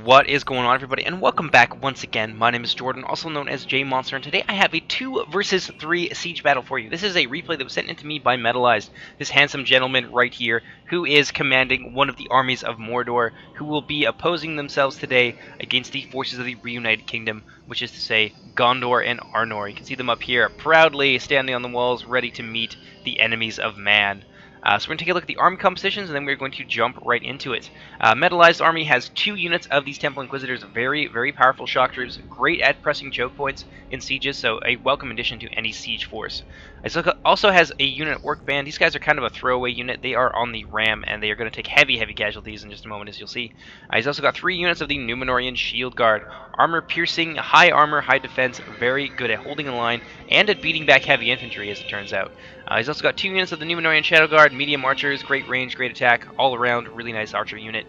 What is going on, everybody, and welcome back once again. My name is Jordan, also known as J Monster, and today I have a 2 versus 3 siege battle for you. This is a replay that was sent in to me by Metalized, this handsome gentleman right here, who is commanding one of the armies of Mordor, who will be opposing themselves today against the forces of the Reunited Kingdom, which is to say Gondor and Arnor. You can see them up here, proudly standing on the walls, ready to meet the enemies of man. So we're going to take a look at the army compositions, and then we're going to jump right into it. Metalized Army has 2 units of these Temple Inquisitors, very, very powerful shock troops, great at pressing choke points in sieges, so a welcome addition to any siege force. It also has a unit work band. These guys are kind of a throwaway unit. They are on the ram, and they are going to take heavy, heavy casualties in just a moment, as you'll see. He's also got 3 units of the Númenórean Shield Guard. Armor piercing, high armor, high defense, very good at holding a line, and at beating back heavy infantry, as it turns out. He's also got 2 units of the Númenórean Shadow Guard, medium archers, great range, great attack, all around, really nice archer unit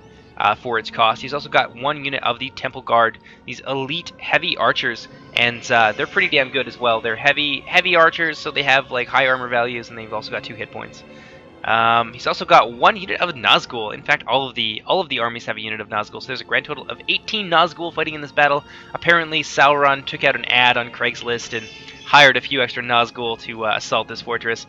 for its cost. He's also got 1 unit of the Temple Guard, these elite heavy archers, and they're pretty damn good as well. They're heavy archers, so they have like high armor values, and they've also got 2 hit points. He's also got 1 unit of Nazgul. In fact, all of the armies have a unit of Nazgul, so there's a grand total of 18 Nazgul fighting in this battle. Apparently, Sauron took out an ad on Craigslist and hired a few extra Nazgul to assault this fortress.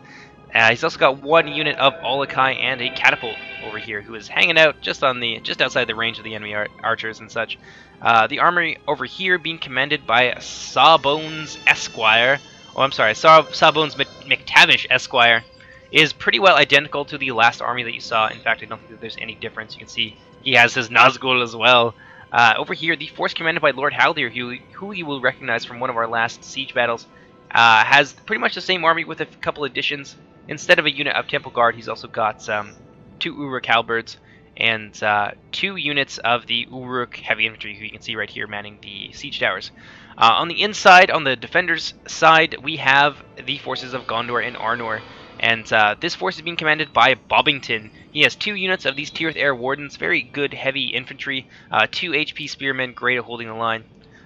He's also got 1 unit of Olokai and a catapult over here, who is hanging out just outside the range of the enemy archers and such. The army over here being commanded by Sawbones Esquire. Oh, I'm sorry, Sawbones McTavish Esquire is pretty well identical to the last army that you saw. In fact, I don't think that there's any difference. You can see he has his Nazgul as well. Over here, the force commanded by Lord Haldir, who you will recognize from one of our last siege battles, has pretty much the same army with a couple additions. Instead of a unit of Temple Guard, he's also got 2 Uruk halberds and 2 units of the Uruk heavy infantry, who you can see right here manning the siege towers. On the inside, on the defenders' side, we have the forces of Gondor and Arnor. And this force is being commanded by Bobbington. He has 2 units of these Tirith Air Wardens, very good heavy infantry, 2 HP spearmen, great at holding the line.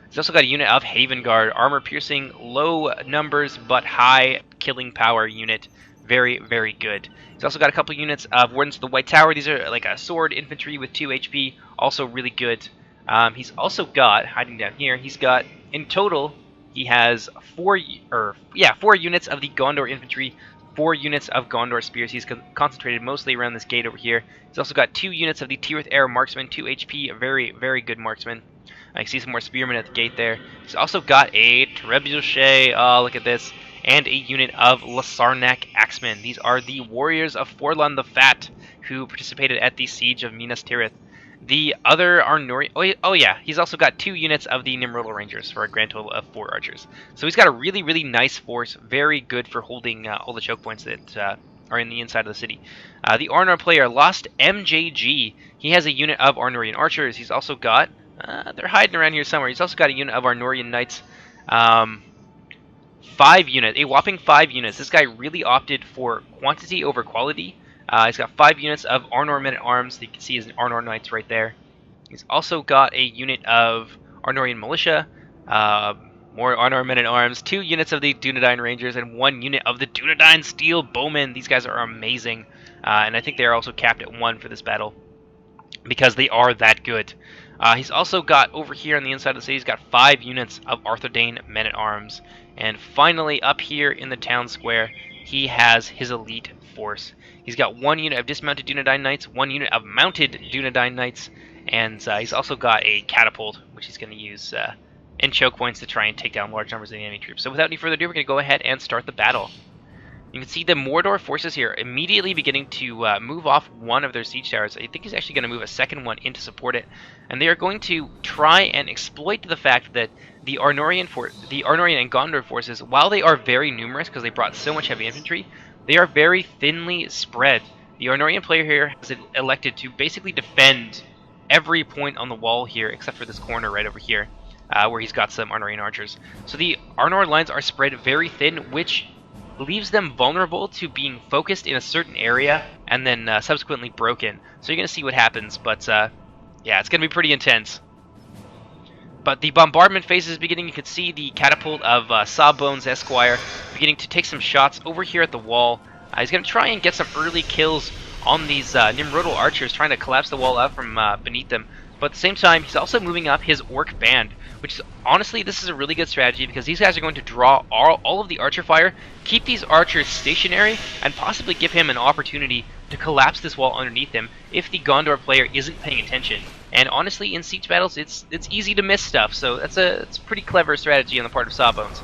He's also got a unit of Haven Guard, armor piercing, low numbers but high killing power unit. Very, very good. He's also got a couple units of Wardens of the White Tower. These are like a sword infantry with 2 HP, also really good. He's also got, hiding down here, he's got, in total, he has 4 units of the Gondor infantry, 4 units of Gondor spears. He's concentrated mostly around this gate over here. He's also got 2 units of the Tirith Air marksmen, 2 HP, a very, very good marksman. I see some more spearmen at the gate there. He's also got a trebuchet, oh look at this, and a unit of Lasarnak axemen. These are the warriors of Forlon the Fat, who participated at the siege of Minas Tirith. The other Arnor, oh yeah, he's also got 2 units of the Nimrodal Rangers for a grand total of 4 archers. So he's got a really, really nice force, very good for holding all the choke points that are in the inside of the city. The Arnor player lost MJG. He has a unit of Arnorian archers. He's also got, they're hiding around here somewhere. He's also got a unit of Arnorian knights. 5 units, a whopping 5 units. This guy really opted for quantity over quality. He's got 5 units of Arnor men-at-arms. You can see his Arnor knights right there. He's also got a unit of Arnorian militia, more Arnor men-at-arms, 2 units of the Dunedain Rangers, and 1 unit of the Dunedain Steel Bowmen. These guys are amazing, and I think they are also capped at 1 for this battle, because they are that good. He's also got, over here on the inside of the city, he's got 5 units of Arthedain men-at-arms. And finally, up here in the town square, he has his elite force. He's got 1 unit of dismounted Dunedain Knights, 1 unit of mounted Dunedain Knights, and he's also got a catapult, which he's going to use in choke points to try and take down large numbers of the enemy troops. So without any further ado, we're going to go ahead and start the battle. You can see the Mordor forces here immediately beginning to move off 1 of their siege towers. I think he's actually going to move a second one in to support it. And they are going to try and exploit the fact that the Arnorian and Gondor forces, while they are very numerous because they brought so much heavy infantry, they are very thinly spread. The Arnorian player here has elected to basically defend every point on the wall here except for this corner right over here, where he's got some Arnorian archers. So the Arnor lines are spread very thin, which leaves them vulnerable to being focused in a certain area and then subsequently broken. So you're going to see what happens, but yeah, it's going to be pretty intense. But the bombardment phase is beginning. You can see the catapult of Sawbones Esquire beginning to take some shots over here at the wall. He's going to try and get some early kills on these Nimrodal archers, trying to collapse the wall out from beneath them. But at the same time, he's also moving up his Orc Band, which is, honestly, this is a really good strategy because these guys are going to draw all of the archer fire, keep these archers stationary, and possibly give him an opportunity to collapse this wall underneath him if the Gondor player isn't paying attention. And honestly, in siege battles, it's easy to miss stuff, so it's a pretty clever strategy on the part of Sawbones.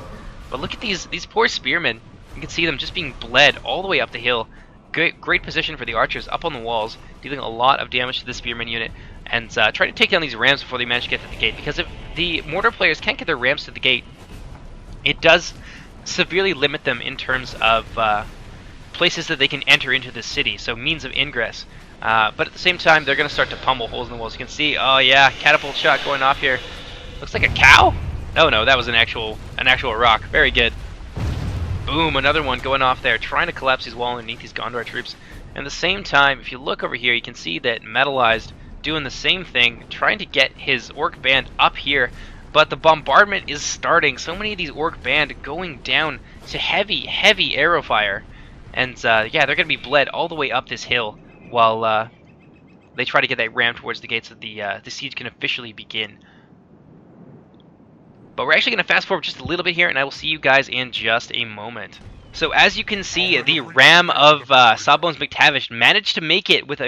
But look at these poor spearmen. You can see them just being bled all the way up the hill. Great position for the archers up on the walls, dealing a lot of damage to the spearman unit, and trying to take down these rams before they manage to get to the gate. Because if the Mordor players can't get their rams to the gate, it does severely limit them in terms of places that they can enter into the city, so means of ingress. But at the same time, they're going to start to pummel holes in the walls. You can see, oh yeah, catapult shot going off here. Looks like a cow? No, that was an actual rock. Very good. Boom, another one going off there, trying to collapse these walls underneath these Gondor troops. And at the same time, if you look over here, you can see that Metalized doing the same thing, trying to get his Orc Band up here, but the bombardment is starting. So many of these Orc Band going down to heavy arrow fire. And yeah, they're going to be bled all the way up this hill while they try to get that ram towards the gates so the siege can officially begin. But we're actually going to fast forward just a little bit here, and I will see you guys in just a moment. So as you can see, the ram of Sawbones McTavish managed to make it with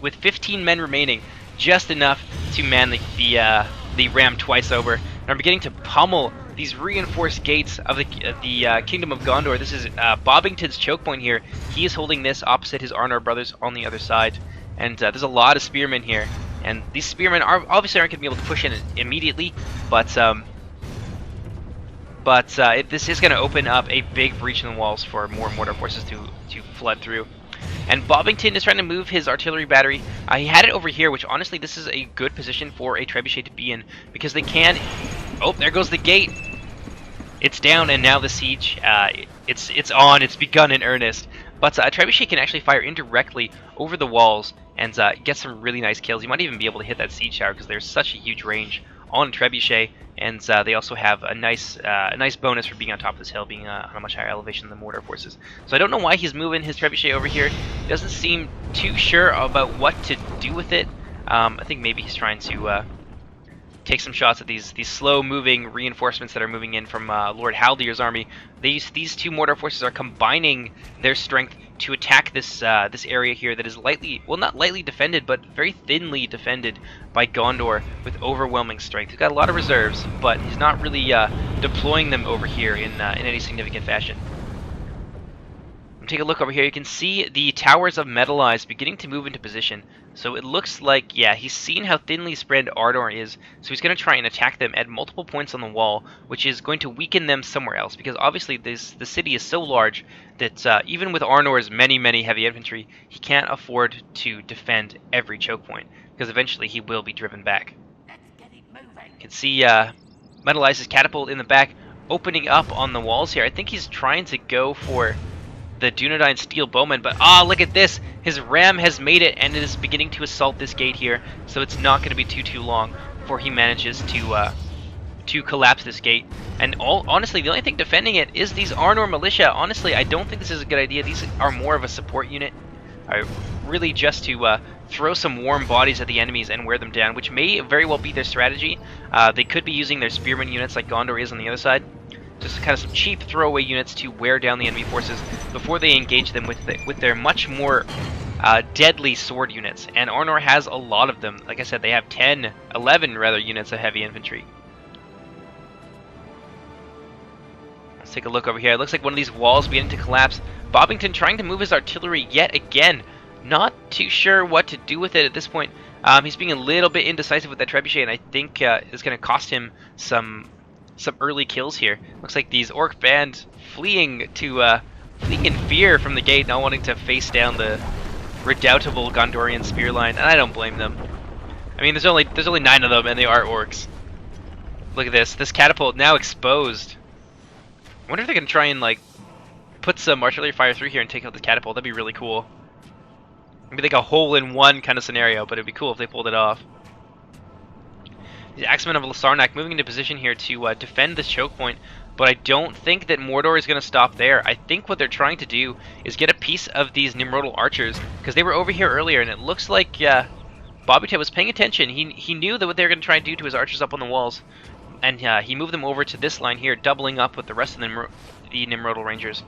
with 15 men remaining, just enough to man the ram twice over. And are beginning to pummel these reinforced gates of the Kingdom of Gondor. This is Bobbington's choke point here. He is holding this opposite his Arnor brothers on the other side. And there's a lot of spearmen here. And these spearmen obviously aren't going to be able to push in immediately, but this is going to open up a big breach in the walls for more Mordor forces to flood through. And Bobbington is trying to move his artillery battery. He had it over here, which honestly this is a good position for a trebuchet to be in, because they can... Oh, there goes the gate. It's down, and now the siege, it's on, it's begun in earnest. But a trebuchet can actually fire indirectly over the walls and get some really nice kills. You might even be able to hit that siege tower because there's such a huge range on trebuchet, and they also have a nice bonus for being on top of this hill, being on a much higher elevation than the Mordor forces. So I don't know why he's moving his trebuchet over here. He doesn't seem too sure about what to do with it. I think maybe he's trying to take some shots at these slow-moving reinforcements that are moving in from Lord Haldyr's army. These two Mordor forces are combining their strength to attack this area here that is not lightly defended, but very thinly defended by Gondor with overwhelming strength. He's got a lot of reserves, but he's not really deploying them over here in any significant fashion. Take a look over here. You can see the towers of Metalized beginning to move into position. So it looks like, yeah, he's seen how thinly spread Arnor is, so he's going to try and attack them at multiple points on the wall, which is going to weaken them somewhere else, because obviously the city is so large that even with Arnor's many heavy infantry, he can't afford to defend every choke point, because eventually he will be driven back. You can see Metalized's catapult in the back opening up on the walls here. I think he's trying to go for the Dunedain Steel Bowman, but look at this! His ram has made it, and it is beginning to assault this gate here, so it's not going to be too long before he manages to collapse this gate. And honestly, the only thing defending it is these Arnor militia. Honestly, I don't think this is a good idea. These are more of a support unit, really just to throw some warm bodies at the enemies and wear them down, which may very well be their strategy. They could be using their spearman units like Gondor is on the other side. Just kind of some cheap throwaway units to wear down the enemy forces before they engage them with their much more deadly sword units. And Arnor has a lot of them. Like I said, they have 11 rather units of heavy infantry. Let's take a look over here. It looks like one of these walls beginning to collapse. Bobbington trying to move his artillery yet again. Not too sure what to do with it at this point. He's being a little bit indecisive with that trebuchet, and I think it's going to cost him some early kills here. Looks like these Orc band fleeing in fear from the gate, not wanting to face down the redoubtable Gondorian spear line, and I don't blame them. I mean, there's only 9 of them, and they are orcs. Look at this catapult now exposed. I wonder if they can try and like put some artillery fire through here and take out the catapult. That'd be really cool. Maybe like a hole-in-one kind of scenario, but it'd be cool if they pulled it off. The Axemen of Lasarnak moving into position here to defend this choke point, but I don't think that Mordor is going to stop there. I think what they're trying to do is get a piece of these Nimrodal archers, because they were over here earlier, and it looks like Bobbytail was paying attention. He knew that what they were going to try and do to his archers up on the walls, and he moved them over to this line here, doubling up with the rest of the Nimrodal Rangers.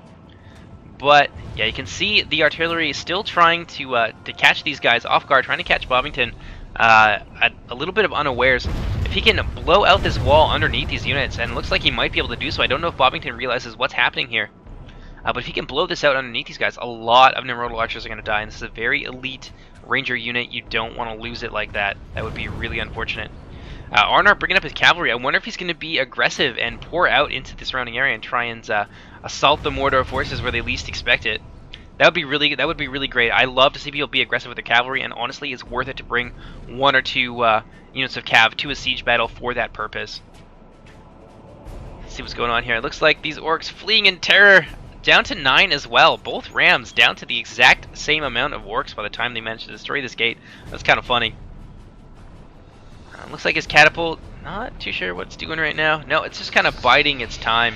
But yeah, you can see the artillery is still trying to catch these guys off guard, trying to catch Bobbington at a little bit of unawares. If he can blow out this wall underneath these units, and it looks like he might be able to do so. I don't know if Bobbington realizes what's happening here. But if he can blow this out underneath these guys, a lot of Nimrodal archers are going to die. And this is a very elite ranger unit. You don't want to lose it like that. That would be really unfortunate. Arnor bringing up his cavalry. I wonder if he's going to be aggressive and pour out into the surrounding area and try and assault the Mordor forces where they least expect it. That would be really great. I love to see people be aggressive with their cavalry, and honestly, it's worth it to bring 1 or 2 units of cav to a siege battle for that purpose. Let's see what's going on here. It looks like these orcs fleeing in terror. Down to 9 as well. Both rams down to the exact same amount of orcs by the time they managed to destroy this gate. That's kind of funny. Looks like his catapult, not too sure what it's doing right now. No, it's just kind of biding its time,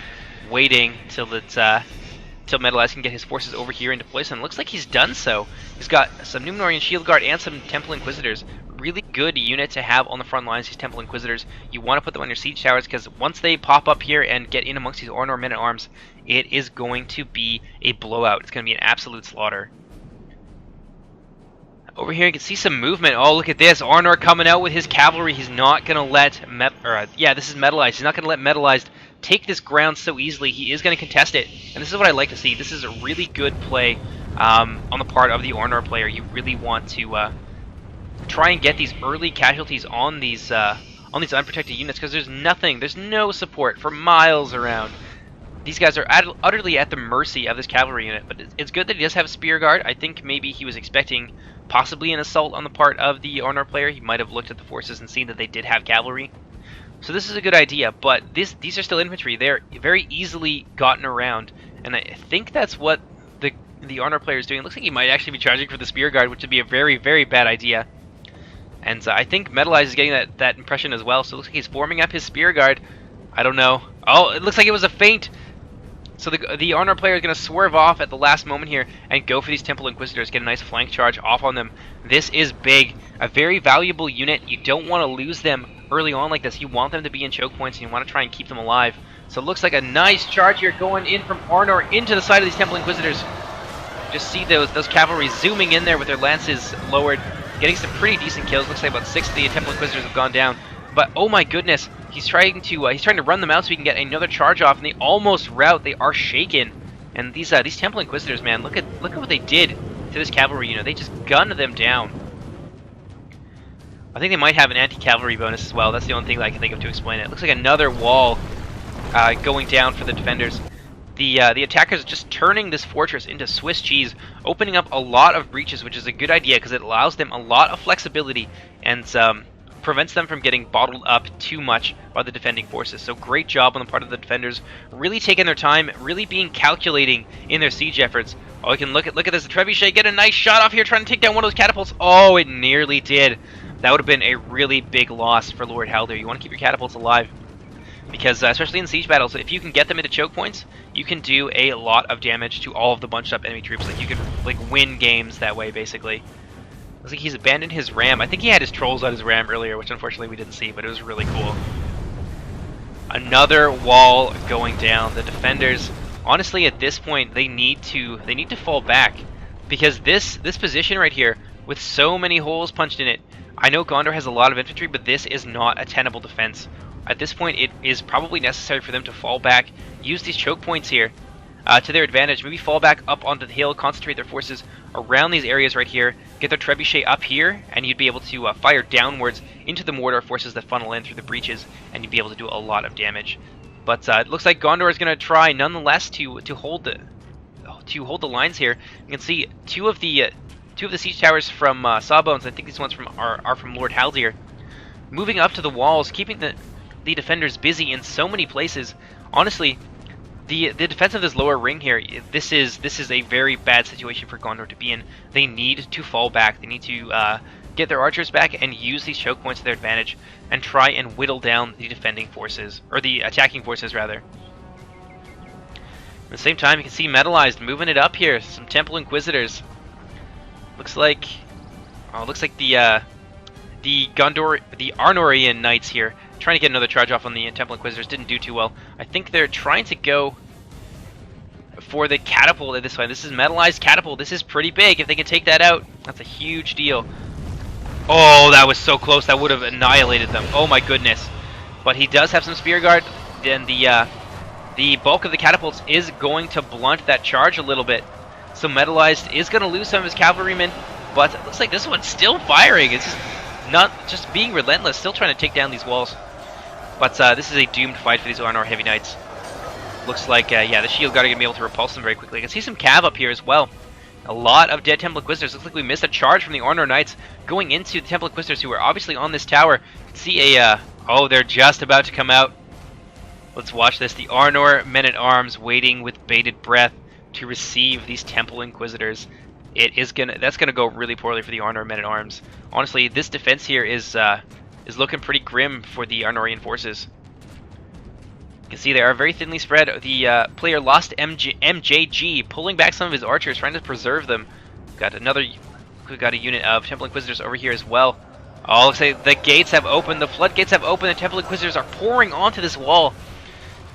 waiting till Metalize can get his forces over here into place, and it looks like he's done so. He's got some Numenorian Shield Guard and some Temple Inquisitors. Really good unit to have on the front lines, these Temple Inquisitors. You want to put them on your siege towers, because once they pop up here and get in amongst these Arnor men-at-arms, it is going to be a blowout. It's going to be an absolute slaughter. Over here you can see some movement. Oh, look at this. Arnor coming out with his cavalry. He's not going to let... this is Metalized. He's not going to let Metalized take this ground so easily. He is going to contest it. And this is what I like to see. This is a really good play on the part of the Arnor player. You really want to try and get these early casualties on these unprotected units, because there's no support for miles around. These guys are utterly at the mercy of this cavalry unit, but it's good that he does have a spear guard. I think maybe he was expecting possibly an assault on the part of the Arnor player. He might have looked at the forces and seen that they did have cavalry. So this is a good idea, but these are still infantry. They're very easily gotten around, and I think that's what the Arnor player is doing. It looks like he might actually be charging for the spear guard, which would be a very, very bad idea. And I think Metalize is getting that impression as well, so it looks like he's forming up his spear guard. I don't know. Oh, it looks like it was a feint. So the Arnor player is going to swerve off at the last moment here and go for these Temple Inquisitors, get a nice flank charge off on them. This is big. A very valuable unit. You don't want to lose them early on like this. You want them to be in choke points, and you want to try and keep them alive. So it looks like a nice charge here going in from Arnor into the side of these Temple Inquisitors. Just see those cavalry zooming in there with their lances lowered, getting some pretty decent kills. Looks like about 6 of the Temple Inquisitors have gone down. But oh my goodness, he's trying to run them out so he can get another charge off, and they almost rout. They are shaken, and these Temple Inquisitors, man, look at what they did to this cavalry unit. They just gunned them down. I think they might have an anti-cavalry bonus as well. That's the only thing that I can think of to explain it. Looks like another wall going down for the defenders. The attackers are just turning this fortress into Swiss cheese, opening up a lot of breaches, which is a good idea because it allows them a lot of flexibility and prevents them from getting bottled up too much by the defending forces. So great job on the part of the defenders, really taking their time, really being calculating in their siege efforts. Oh, you can look at this. The Trebuchet get a nice shot off here, trying to take down one of those catapults. Oh, it nearly did. That would have been a really big loss for Lord Haldir. You want to keep your catapults alive, because especially in siege battles, if you can get them into choke points, you can do a lot of damage to all of the bunched up enemy troops. Like, you can win games that way, basically. Looks like he's abandoned his ram. I think he had his trolls on his ram earlier, which unfortunately we didn't see, but it was really cool. Another wall going down. The defenders, honestly, at this point, they need to fall back, because this position right here, with so many holes punched in it, I know Gondor has a lot of infantry, but this is not a tenable defense. At this point, it is probably necessary for them to fall back, use these choke points here to their advantage. Maybe fall back up onto the hill, concentrate their forces around these areas right here, get their trebuchet up here, and you'd be able to fire downwards into the Mordor forces that funnel in through the breaches, and you'd be able to do a lot of damage. But it looks like Gondor is going to try, nonetheless, to hold the lines here. You can see two of the siege towers from Sawbones. I think these ones are from Lord Haldir, moving up to the walls, keeping the defenders busy in so many places. Honestly, the defense of this lower ring here, this is a very bad situation for Gondor to be in. They need to fall back. They need to get their archers back and use these choke points to their advantage and try and whittle down the defending forces, or the attacking forces rather. At the same time, you can see Metalized moving it up here. Some Temple Inquisitors. Looks like the the Arnorian Knights here, trying to get another charge off on the Temple Inquisitors. Didn't do too well. I think they're trying to go for the catapult at this one. This is metallized catapult. This is pretty big. If they can take that out, that's a huge deal. Oh, that was so close. That would have annihilated them. Oh my goodness. But he does have some spear guard. Then the bulk of the catapults is going to blunt that charge a little bit. So metallized is going to lose some of his cavalrymen, but it looks like this one's still firing. It's just being relentless, still trying to take down these walls. But this is a doomed fight for these Arnor heavy knights. Looks like, yeah, the shield guard are going to be able to repulse them very quickly. I can see some cav up here as well. A lot of dead Temple Inquisitors. Looks like we missed a charge from the Arnor Knights going into the Temple Inquisitors, who are obviously on this tower. You can see a, oh, they're just about to come out. Let's watch this. The Arnor men-at-arms waiting with bated breath to receive these Temple Inquisitors. That's gonna go really poorly for the Arnor men-at-arms. Honestly, this defense here is looking pretty grim for the Arnorian forces. You can see they are very thinly spread. The player lost MJG, pulling back some of his archers, trying to preserve them. We got a unit of Temple Inquisitors over here as well. Oh, looks like the gates have opened, the floodgates have opened, the Temple Inquisitors are pouring onto this wall.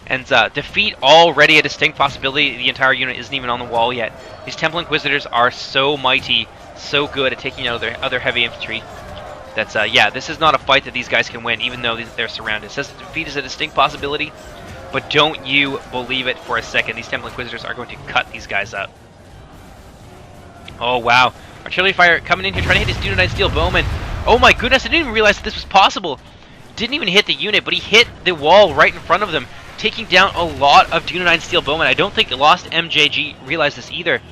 And defeat already a distinct possibility. The entire unit isn't even on the wall yet. These Temple Inquisitors are so mighty, so good at taking out their other heavy infantry. That's, yeah, this is not a fight that these guys can win, even though they're surrounded. It says that defeat is a distinct possibility, but don't you believe it for a second. These Temple Inquisitors are going to cut these guys up. Oh, wow. Artillery fire coming in here, trying to hit his Dunedain Steel Bowman. Oh my goodness, I didn't even realize that this was possible. Didn't even hit the unit, but he hit the wall right in front of them, taking down a lot of Dunedain Steel Bowmen. I don't think Lost MJG realized this either.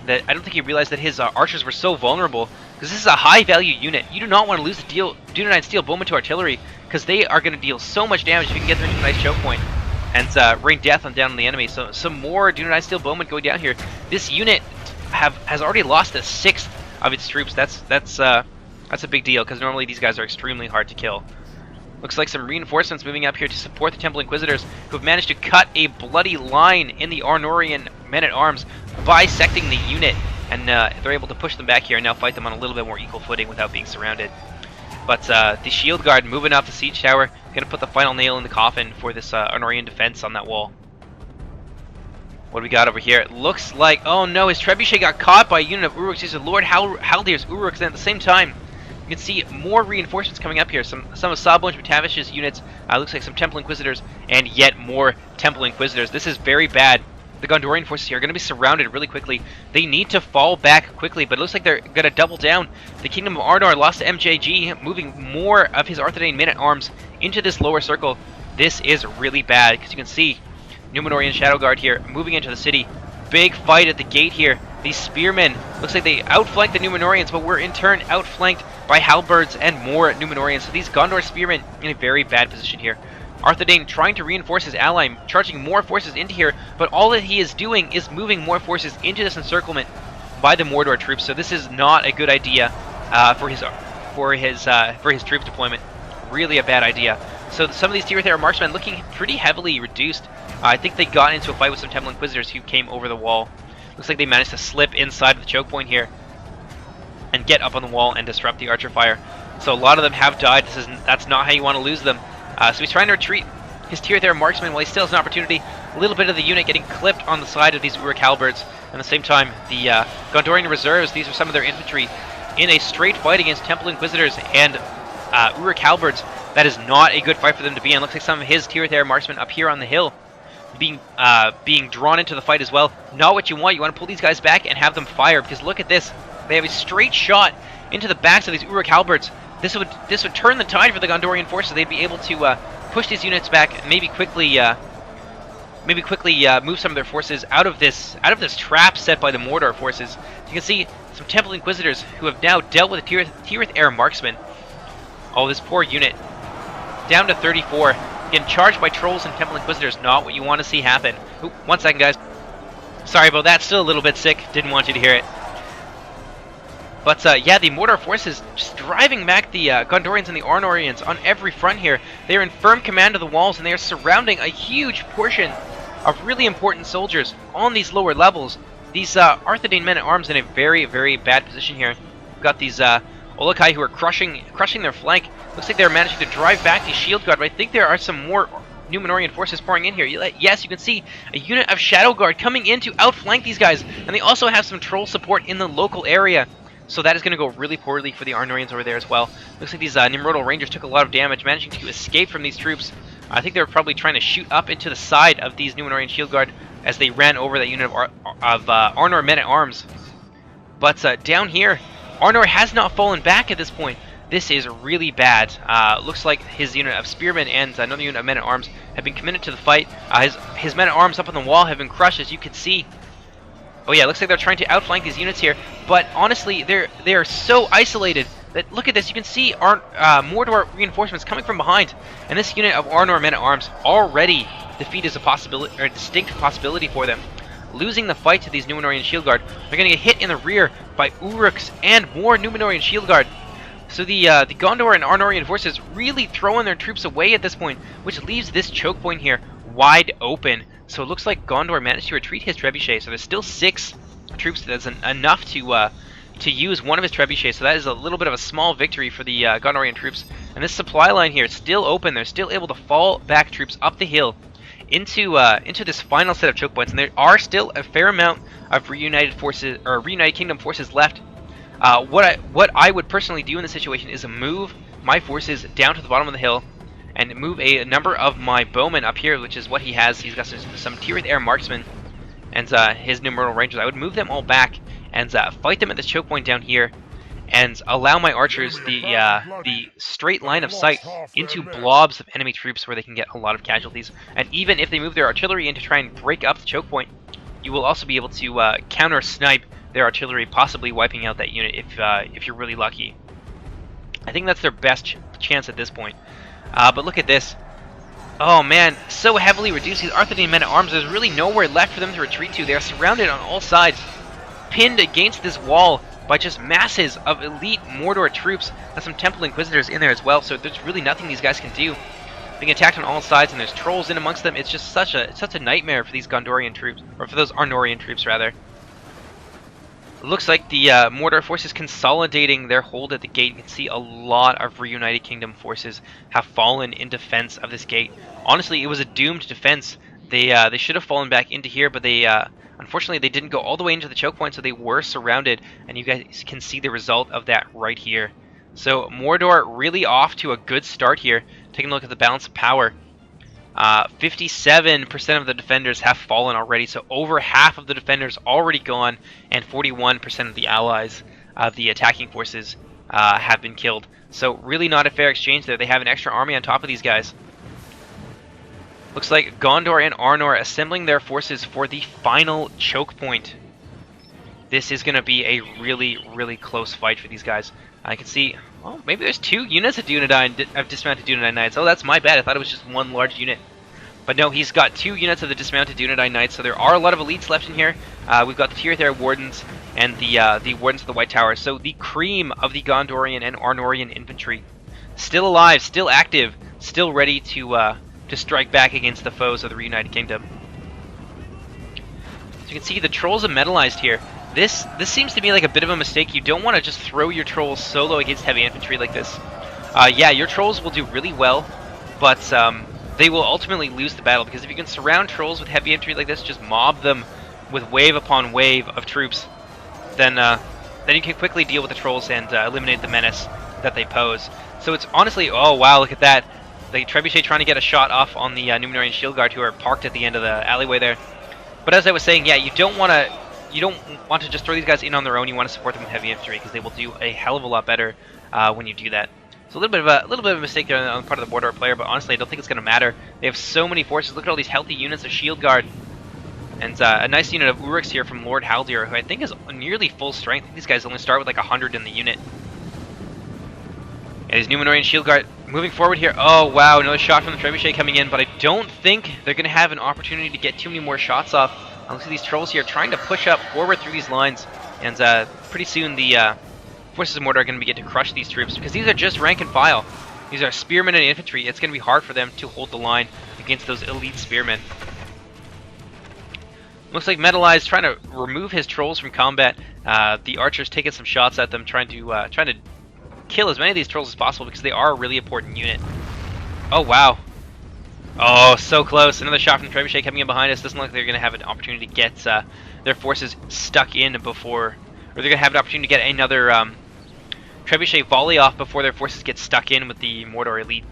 I don't think he realized that his archers were so vulnerable, because this is a high-value unit. You do not want to lose the Dunedain Steel Bowmen to artillery, because they are going to deal so much damage if you can get them into a nice choke point and rain death down on the enemy. So some more Dunedain Steel Bowmen going down here. This unit has already lost a sixth of its troops. That's a big deal, because normally these guys are extremely hard to kill. Looks like some reinforcements moving up here to support the Temple Inquisitors, who have managed to cut a bloody line in the Arnorian men-at-arms, bisecting the unit, and they're able to push them back here and now fight them on a little bit more equal footing without being surrounded. But the shield guard moving up the siege tower, going to put the final nail in the coffin for this Arnorian defense on that wall. What do we got over here? It looks like, oh no, his trebuchet got caught by a unit of Uruks. These are Lord Haldir's Uruks, and at the same time, you can see more reinforcements coming up here. Some of Sabonj Matavish's units, looks like some Temple Inquisitors, and yet more Temple Inquisitors. This is very bad. The Gondorian forces here are going to be surrounded really quickly. They need to fall back quickly, but it looks like they're going to double down. The Kingdom of Arnor lost to MJG, moving more of his Arthedain men-at-arms into this lower circle. This is really bad, because you can see Numenorian Shadow Guard here moving into the city. Big fight at the gate here. These spearmen, looks like they outflanked the Numenorians, but were in turn outflanked by halberds and more Numenorians. So these Gondor spearmen in a very bad position here. Arthedain trying to reinforce his ally, charging more forces into here, but all that he is doing is moving more forces into this encirclement by the Mordor troops. So this is not a good idea for his troops deployment. Really a bad idea. So some of these tier 3 marksmen looking pretty heavily reduced. I think they got into a fight with some Temple Inquisitors who came over the wall. Looks like they managed to slip inside of the choke point here and get up on the wall and disrupt the archer fire. So a lot of them have died. That's not how you want to lose them. So he's trying to retreat his tier 3 marksman while he still has an opportunity. A little bit of the unit getting clipped on the side of these Uruk halberds. And at the same time, the Gondorian reserves, these are some of their infantry, in a straight fight against Temple Inquisitors and Uruk halberds. That is not a good fight for them to be in. Looks like some of his tier 3 marksmen up here on the hill being drawn into the fight as well. Not what you want. You want to pull these guys back and have them fire, because look at this. They have a straight shot into the backs of these Uruk halberds. This would turn the tide for the Gondorian forces. They'd be able to push these units back, and maybe quickly move some of their forces out of this trap set by the Mordor forces. You can see some Temple Inquisitors who have now dealt with a tier marksman. Oh, this poor unit, down to 34. Getting charged by trolls and Temple Inquisitors, not what you want to see happen. Ooh, 1 second, guys. Sorry about that, still a little bit sick. Didn't want you to hear it. But yeah, the Mordor forces just driving back the Gondorians and the Arnorians on every front here. They are in firm command of the walls, and they are surrounding a huge portion of really important soldiers on these lower levels. These Arthedain men-at-arms in a very, very bad position here. We've got these Olokai, who are crushing their flank. Looks like they're managing to drive back the shield guard, but I think there are some more Numenorian forces pouring in here. Yes, you can see a unit of Shadow Guard coming in to outflank these guys, and they also have some troll support in the local area. So that is going to go really poorly for the Arnorians over there as well. Looks like these Nimrodal Rangers took a lot of damage, managing to escape from these troops. I think they were probably trying to shoot up into the side of these Numenorian Shield Guard as they ran over that unit of Arnor Men-at-Arms. But down here, Arnor has not fallen back at this point. This is really bad. Looks like his unit of Spearmen and another unit of Men-at-Arms have been committed to the fight. His Men-at-Arms up on the wall have been crushed, as you can see. Oh yeah, looks like they're trying to outflank these units here, but honestly, they are so isolated that, look at this, you can see Mordor reinforcements coming from behind, and this unit of Arnor Men-at-Arms already defeat is a possibility, or a distinct possibility for them. Losing the fight to these Numenorian Shield Guard, they're going to get hit in the rear by Uruks and more Numenorian Shield Guard. So the Gondor and Arnorian forces really throwing their troops away at this point, which leaves this choke point here wide open. So it looks like Gondor managed to retreat his trebuchet. So there's still 6 troops. That's enough to use one of his trebuchets. So that is a little bit of a small victory for the Gondorian troops. And this supply line here is still open. They're still able to fall back troops up the hill into this final set of choke points. And there are still a fair amount of Reunited forces or Reunited Kingdom forces left. What I would personally do in this situation is move my forces down to the bottom of the hill and move a number of my bowmen up here, which is what he has. He's got some tiered air marksmen and his Nimrodal Rangers. I would move them all back and fight them at this choke point down here and allow my archers the straight line of sight into blobs of enemy troops where they can get a lot of casualties. And even if they move their artillery in to try and break up the choke point, you will also be able to counter-snipe their artillery, possibly wiping out that unit if you're really lucky. I think that's their best chance at this point. But look at this. Oh man, so heavily reduced. These Arthurian Men-at-Arms, there's really nowhere left for them to retreat to. They are surrounded on all sides, pinned against this wall by just masses of elite Mordor troops. There's some Temple Inquisitors in there as well, so there's really nothing these guys can do. Being attacked on all sides, and there's trolls in amongst them. It's just such a nightmare for these Gondorian troops, or for those Arnorian troops rather. It looks like the Mordor forces consolidating their hold at the gate. You can see a lot of Reunited Kingdom forces have fallen in defense of this gate. Honestly, it was a doomed defense. They should have fallen back into here, but they unfortunately they didn't go all the way into the choke point, so they were surrounded, and you guys can see the result of that right here. So Mordor really off to a good start here. Taking a look at the balance of power. 57% of the defenders have fallen already, so over half of the defenders already gone, and 41% of the allies of the attacking forces have been killed. So really not a fair exchange there. They have an extra army on top of these guys. Looks like Gondor and Arnor assembling their forces for the final choke point. This is going to be a really, really close fight for these guys. I can see, oh, maybe there's 2 units of dismounted Dunedain Knights. Oh, that's my bad. I thought it was just one large unit. But no, he's got 2 units of the dismounted Dunedain Knights, so there are a lot of elites left in here. We've got the Tiered Air Wardens and the Wardens of the White Tower. So the cream of the Gondorian and Arnorian infantry. Still alive, still active, still ready to strike back against the foes of the Reunited Kingdom. So you can see the trolls are metallized here. This seems to be like a bit of a mistake. You don't want to just throw your trolls solo against heavy infantry like this. Yeah, your trolls will do really well, but they will ultimately lose the battle, because if you can surround trolls with heavy infantry like this, just mob them with wave upon wave of troops, then you can quickly deal with the trolls and eliminate the menace that they pose. So it's honestly, oh wow, look at that. The trebuchet trying to get a shot off on the Numenorian Shield Guard, who are parked at the end of the alleyway there. But as I was saying, yeah, you don't want to just throw these guys in on their own. You want to support them with heavy infantry, because they will do a hell of a lot better when you do that. So a little bit of a mistake there on the part of the Mordor player, but honestly, I don't think it's going to matter. They have so many forces. Look at all these healthy units of Shield Guard, and a nice unit of Uruks here from Lord Haldir, who I think is nearly full strength. I think these guys only start with like 100 in the unit. And his Numenorian Shield Guard moving forward here. Oh wow, another shot from the trebuchet coming in, but I don't think they're going to have an opportunity to get too many more shots off. I look at these trolls here trying to push up forward through these lines, and pretty soon the forces of Mordor are going to begin to crush these troops, because these are just rank and file. These are spearmen and infantry. It's going to be hard for them to hold the line against those elite spearmen. Looks like Metallized trying to remove his trolls from combat. The archers taking some shots at them, trying to kill as many of these trolls as possible because they are a really important unit. Oh, wow. Oh, so close. Another shot from the Trebuchet coming in behind us. Doesn't look like they're going to have an opportunity to get their forces stuck in before... Or they're going to have an opportunity to get another Trebuchet volley off before their forces get stuck in with the Mordor elite.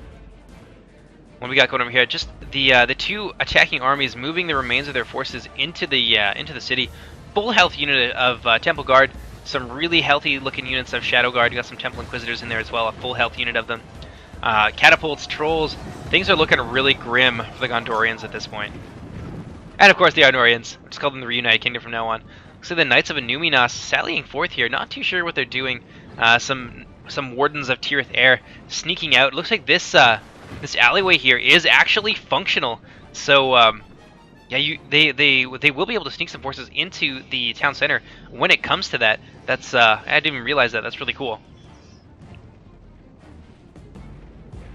What do we got going over here? Just the two attacking armies moving the remains of their forces into the city. Full health unit of Temple Guard. Some really healthy looking units of Shadow Guard. You got some Temple Inquisitors in there as well. A full health unit of them. Catapults, trolls. Things are looking really grim for the Gondorians at this point. And of course the Arnorians. We'll just call them the Reunited Kingdom from now on. So the Knights of Inuminas sallying forth here. Not too sure what they're doing. Some Wardens of Tirith Air sneaking out. Looks like this this alleyway here is actually functional. So yeah, they will be able to sneak some forces into the town center when it comes to that. That's I didn't even realize that. That's really cool.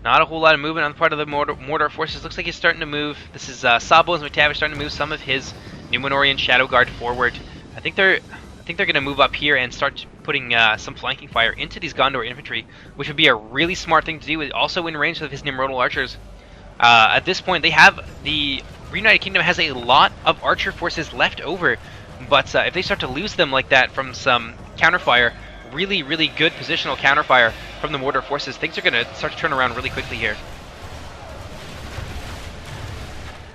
Not a whole lot of movement on the part of the Mordor forces. Looks like he's starting to move. This is Sawbones McTavish starting to move some of his Numenorian Shadow Guard forward. I think they're going to move up here and start putting some flanking fire into these Gondor infantry, which would be a really smart thing to do. Also in range of his Nimrodal archers. At this point, the Reunited Kingdom has a lot of archer forces left over, but if they start to lose them like that from some counterfire, really good positional counterfire from the Mordor forces, things are going to start to turn around really quickly here.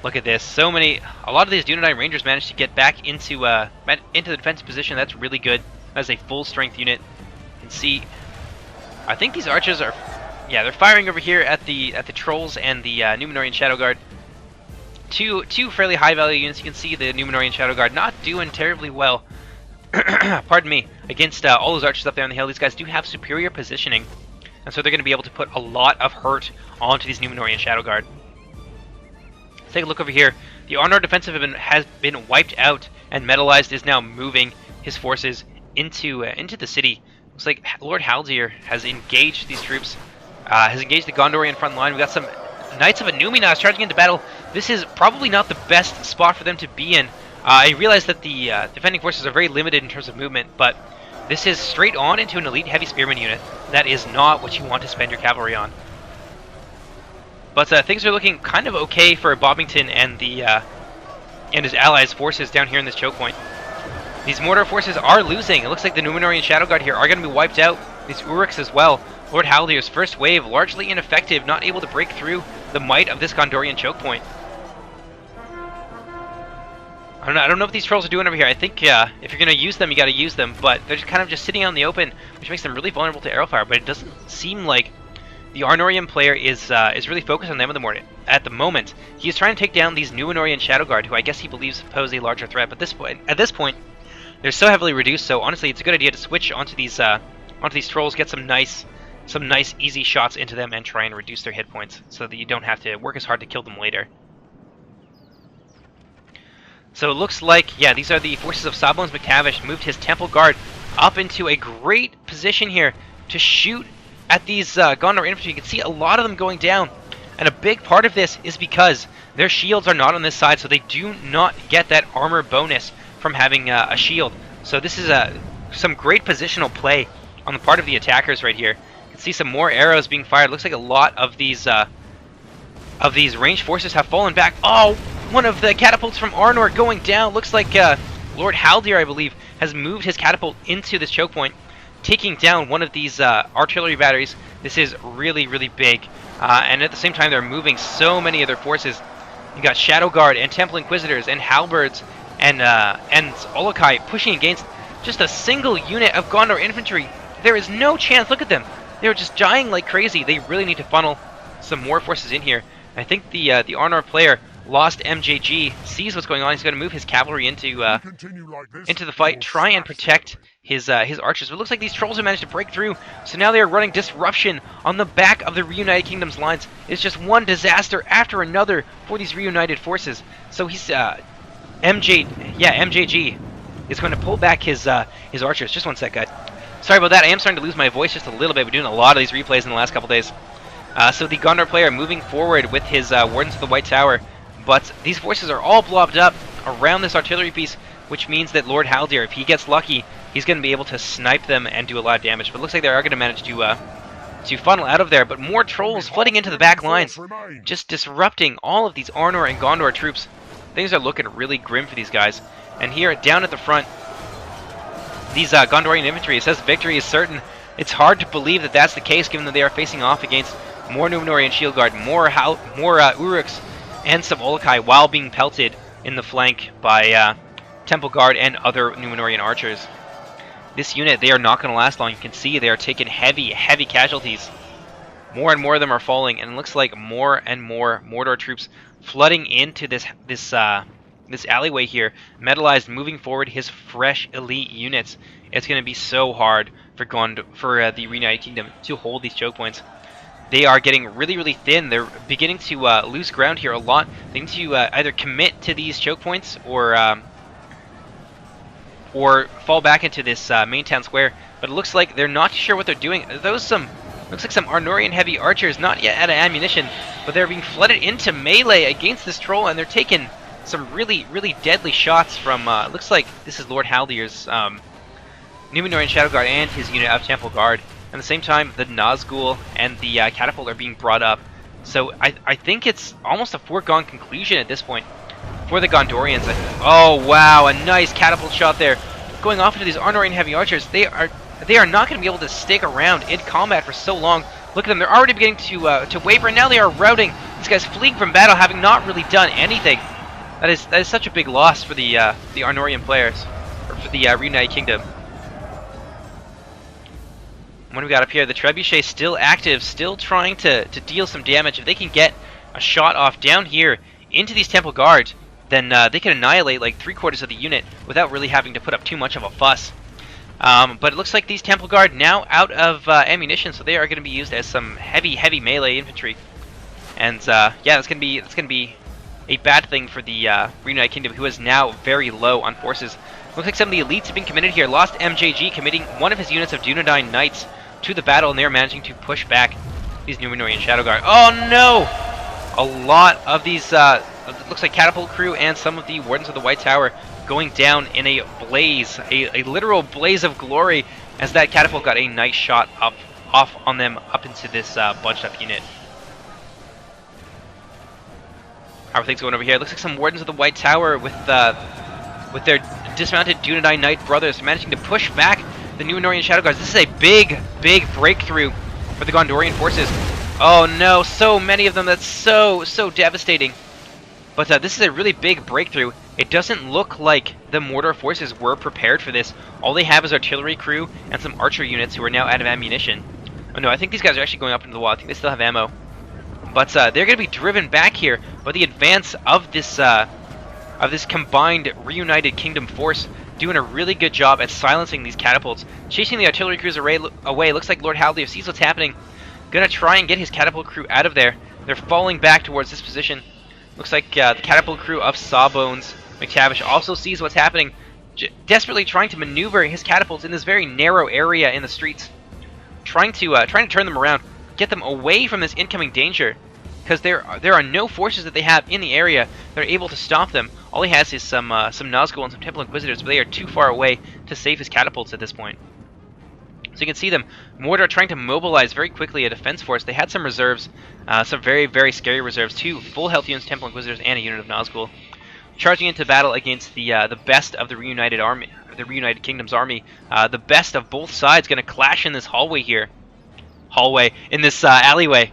Look at this. A lot of these Dunedain Rangers managed to get back into the defensive position. That's really good. That's a full strength unit. You can see, I think these archers are, yeah, they're firing over here at the trolls and the Numenorian Shadow Guard. Two fairly high value units. You can see the Numenorian Shadow Guard not doing terribly well. Pardon me, against all those archers up there on the hill. These guys do have superior positioning, and so they're going to be able to put a lot of hurt onto these Numenorian Shadow Guard. Let's take a look over here. The Arnor defensive has been wiped out, and Metalized is now moving his forces into the city. Looks like Lord Haldir has engaged these troops, has engaged the Gondorian front line. We got some Knights of Inuminas charging into battle. This is probably not the best spot for them to be in. I realize that the defending forces are very limited in terms of movement, but this is straight on into an elite heavy spearman unit. That is not what you want to spend your cavalry on. But things are looking kind of okay for Bobbington and his allies' forces down here in this choke point. These Mordor forces are losing. It looks like the Numenorian Shadow Guard here are going to be wiped out. These Uruks as well. Lord Haldir's first wave largely ineffective, not able to break through the might of this Gondorian choke point. I don't know what these trolls are doing over here. I think if you're going to use them, you got to use them, but they're just kind of just sitting out in the open, which makes them really vulnerable to arrow fire. But it doesn't seem like the Arnorian player is really focused on them at the moment. He is trying to take down these Numenorian Shadow Guard, who I guess he believes pose a larger threat. But at this point, they're so heavily reduced. So honestly, it's a good idea to switch onto these trolls, get some nice easy shots into them, and try and reduce their hit points so that you don't have to work as hard to kill them later. So it looks like, yeah, these are the forces of Sawbones McTavish. Moved his Temple Guard up into a great position here to shoot at these Gondor infantry. You can see a lot of them going down. And a big part of this is because their shields are not on this side, so they do not get that armor bonus from having a shield. So this is some great positional play on the part of the attackers right here. You can see some more arrows being fired. Looks like a lot of these ranged forces have fallen back. Oh! One of the catapults from Arnor going down. Looks like Lord Haldir, I believe, has moved his catapult into this choke point, taking down one of these artillery batteries. This is really big. And at the same time, they're moving so many of their forces. You got Shadow Guard and Temple Inquisitors and Halberds and Olokai pushing against just a single unit of Gondor infantry. There is no chance. Look at them. They're just dying like crazy. They really need to funnel some more forces in here. I think the Arnor player lost MJG, sees what's going on. He's going to move his cavalry into the fight, try and protect his archers. But it looks like these trolls have managed to break through, so now they are running disruption on the back of the Reunited Kingdom's lines. It's just one disaster after another for these reunited forces. So he's MJG is going to pull back his archers. Just one sec, guys. Sorry about that. I am starting to lose my voice just a little bit. We're doing a lot of these replays in the last couple days. So the Gondor player moving forward with his Wardens of the White Tower. But these forces are all blobbed up around this artillery piece, which means that Lord Haldir, if he gets lucky, he's going to be able to snipe them and do a lot of damage. But it looks like they are going to manage to to funnel out of there, but more trolls flooding into the back lines, just disrupting all of these Arnor and Gondor troops. Things are looking really grim for these guys. And here, down at the front, these Gondorian infantry, it says victory is certain. It's hard to believe that that's the case, given that they are facing off against more Númenórean Shield Guard, more Uruks, and some Olokai, while being pelted in the flank by Temple Guard and other Númenórean archers. This unit, they are not going to last long. You can see they are taking heavy casualties. More and more of them are falling, and it looks like more and more Mordor troops flooding into this alleyway here. Metalized moving forward his fresh elite units. It's going to be so hard for the Reunited Kingdom to hold these choke points. They are getting really thin. They're beginning to lose ground here a lot. They need to either commit to these choke points or fall back into this main town square. But it looks like they're not sure what they're doing. Looks like some Arnorian heavy archers, not yet out of ammunition, but they're being flooded into melee against this troll, and they're taking some really deadly shots from, looks like this is Lord Haldyr's Númenórean Shadow Guard and his unit of Temple Guard. At the same time, the Nazgul and the catapult are being brought up. So I think it's almost a foregone conclusion at this point for the Gondorians. Oh wow, a nice catapult shot there, going off into these Arnorian heavy archers. They are not going to be able to stick around in combat for so long. Look at them; they're already beginning to waver, and now they are routing. These guys fleeing from battle, having not really done anything. That is such a big loss for the Arnorian players, or for the Reunited Kingdom. What do we got up here? The Trebuchet still active, still trying to deal some damage. If they can get a shot off down here into these Temple Guards, then they can annihilate like 3/4 of the unit without really having to put up too much of a fuss. But it looks like these Temple Guard now out of ammunition, so they are going to be used as some heavy melee infantry. And yeah, that's going to be a bad thing for the Reunited Kingdom, who is now very low on forces. Looks like some of the elites have been committed here. Lost MJG committing one of his units of Dunedain Knights to the battle, and they're managing to push back these Númenórean Shadow Guard. Oh no! A lot of these, it looks like catapult crew and some of the Wardens of the White Tower going down in a blaze, a literal blaze of glory, as that catapult got a nice shot off on them up into this bunched up unit. How are things going over here? It looks like some Wardens of the White Tower with their dismounted Dunedain Knight brothers managing to push back the Númenórean Shadow Guards. This is a big breakthrough for the Gondorian forces. Oh no, so many of them. That's so devastating. But this is a really big breakthrough. It doesn't look like the Mordor forces were prepared for this. All they have is artillery crew and some archer units who are now out of ammunition. Oh no, I think these guys are actually going up into the wall. I think they still have ammo. But they're going to be driven back here by the advance of this combined Reunited Kingdom force, doing a really good job at silencing these catapults, chasing the artillery crews away. Looks like Lord Haldir sees what's happening. Gonna try and get his catapult crew out of there. They're falling back towards this position. Looks like the catapult crew of Sawbones McTavish also sees what's happening, desperately trying to maneuver his catapults in this very narrow area in the streets, trying to turn them around, get them away from this incoming danger, because there are no forces that they have in the area that are able to stop them. All he has is some Nazgul and some Temple Inquisitors, but they are too far away to save his catapults at this point. So you can see them, Mordor trying to mobilize very quickly a defense force. They had some reserves, some very scary reserves, 2 full health units, Temple Inquisitors, and a unit of Nazgul, charging into battle against the best of the Reunited army, the Reunited Kingdom's army. The best of both sides going to clash in this in this alleyway.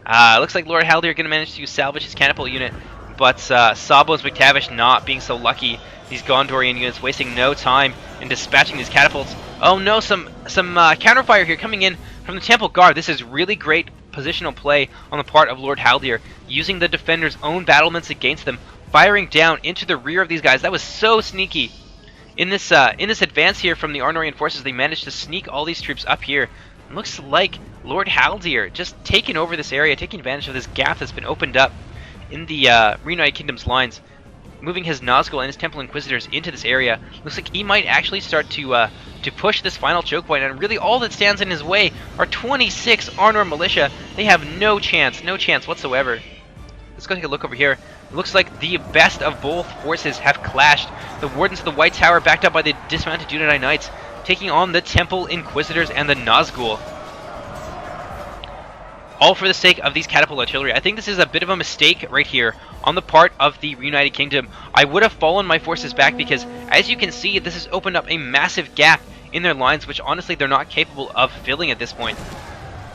Looks like Lord Haldir going to manage to salvage his catapult unit, but Sawbones McTavish not being so lucky. These Gondorian units wasting no time in dispatching these catapults. Oh no, some counterfire here coming in from the Temple Guard. This is really great positional play on the part of Lord Haldir, using the defenders' own battlements against them, firing down into the rear of these guys. That was so sneaky. In this advance here from the Arnorian forces, they managed to sneak all these troops up here. It looks like Lord Haldir just taking over this area, taking advantage of this gap that's been opened up in the Reunited Kingdom's lines, moving his Nazgul and his Temple Inquisitors into this area. Looks like he might actually start to push this final choke point, and really all that stands in his way are 26 Arnor militia. They have no chance whatsoever. Let's go take a look over here. It looks like the best of both forces have clashed. The Wardens of the White Tower, backed up by the dismounted Dunedain Knights, taking on the Temple Inquisitors and the Nazgul. all for the sake of these catapult artillery. I think this is a bit of a mistake right here on the part of the Reunited Kingdom. I would have fallen my forces back because, as you can see, this has opened up a massive gap in their lines, which honestly they're not capable of filling at this point.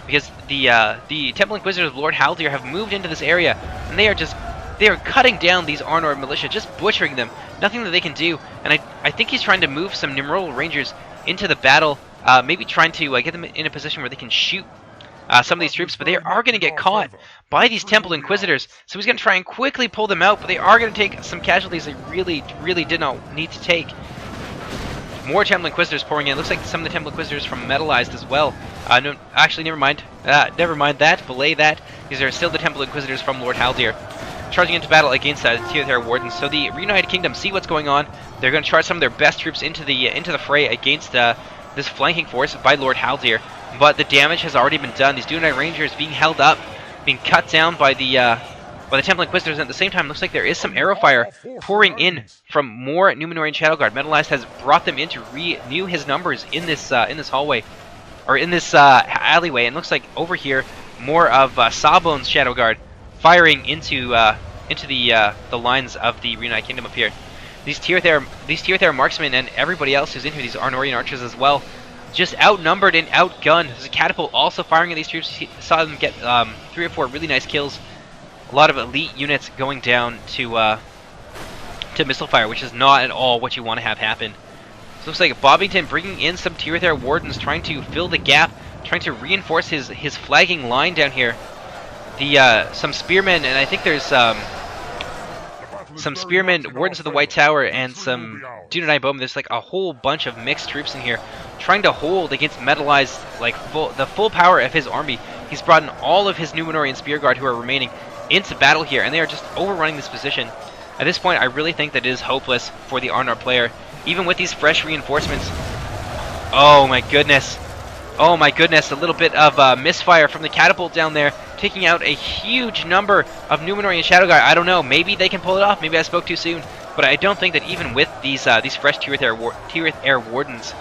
Because the Temple Inquisitors of Lord Haldir have moved into this area, and they are cutting down these Arnor militia, just butchering them. Nothing that they can do, and I think he's trying to move some Nimrodal Rangers into the battle, maybe trying to get them in a position where they can shoot some of these troops, but they are going to get caught by these Temple Inquisitors, so he's going to try and quickly pull them out, but they are going to take some casualties they really did not need to take. More Temple Inquisitors pouring in. Looks like some of the Temple Inquisitors from Metalized as well. No, actually, never mind. Never mind that. Belay that. These are still the Temple Inquisitors from Lord Haldir, charging into battle against the Tear Wardens. So the Reunited Kingdom see what's going on. They're going to charge some of their best troops into the fray against this flanking force by Lord Haldir. But the damage has already been done. These Dunedain Rangers being held up, being cut down by the Temple Inquisitors. And at the same time, looks like there is some arrow fire pouring in from more Númenórean Shadow Guard. Metalized has brought them in to renew his numbers in this hallway, or in this alleyway. And looks like over here, more of Sawbone's Shadow Guard firing into the lines of the Reunited Kingdom up here. These Tirthair marksmen and everybody else who's in here, these Arnorian archers as well, just outnumbered and outgunned. There's a catapult also firing at these troops. He saw them get 3 or 4 really nice kills. A lot of elite units going down to missile fire, which is not at all what you want to have happen. So it looks like Bobbington bringing in some Tirthair Wardens, trying to fill the gap, trying to reinforce his flagging line down here. Some spearmen, and I think there's some spearmen, Wardens of the White Tower, and some Dunedain Bowmen. There's like a whole bunch of mixed troops in here, trying to hold against Metalized, like the full power of his army. He's brought in all of his Númenórean Spear Guard who are remaining into battle here, and they are just overrunning this position. At this point, I really think that it is hopeless for the Arnor player, even with these fresh reinforcements. Oh my goodness. Oh my goodness, a little bit of misfire from the catapult down there, taking out a huge number of Númenórean Shadow Guard. I don't know, maybe they can pull it off, maybe I spoke too soon, but I don't think that even with these fresh Tirthair Wardens,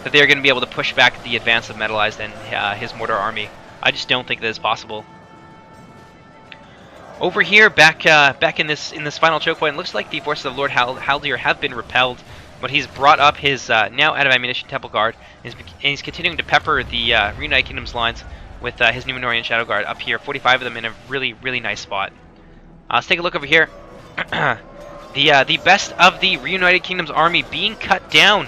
that they're going to be able to push back the advance of Metalized and his Mordor army. I just don't think that is possible. Over here, back in this final choke point, it looks like the forces of Lord Haldir have been repelled, but he's brought up his now out of ammunition Temple Guard, and he's continuing to pepper the Reunited Kingdom's lines with his Númenórean Shadow Guard up here. 45 of them in a really nice spot. Let's take a look over here. The best of the Reunited Kingdom's army being cut down,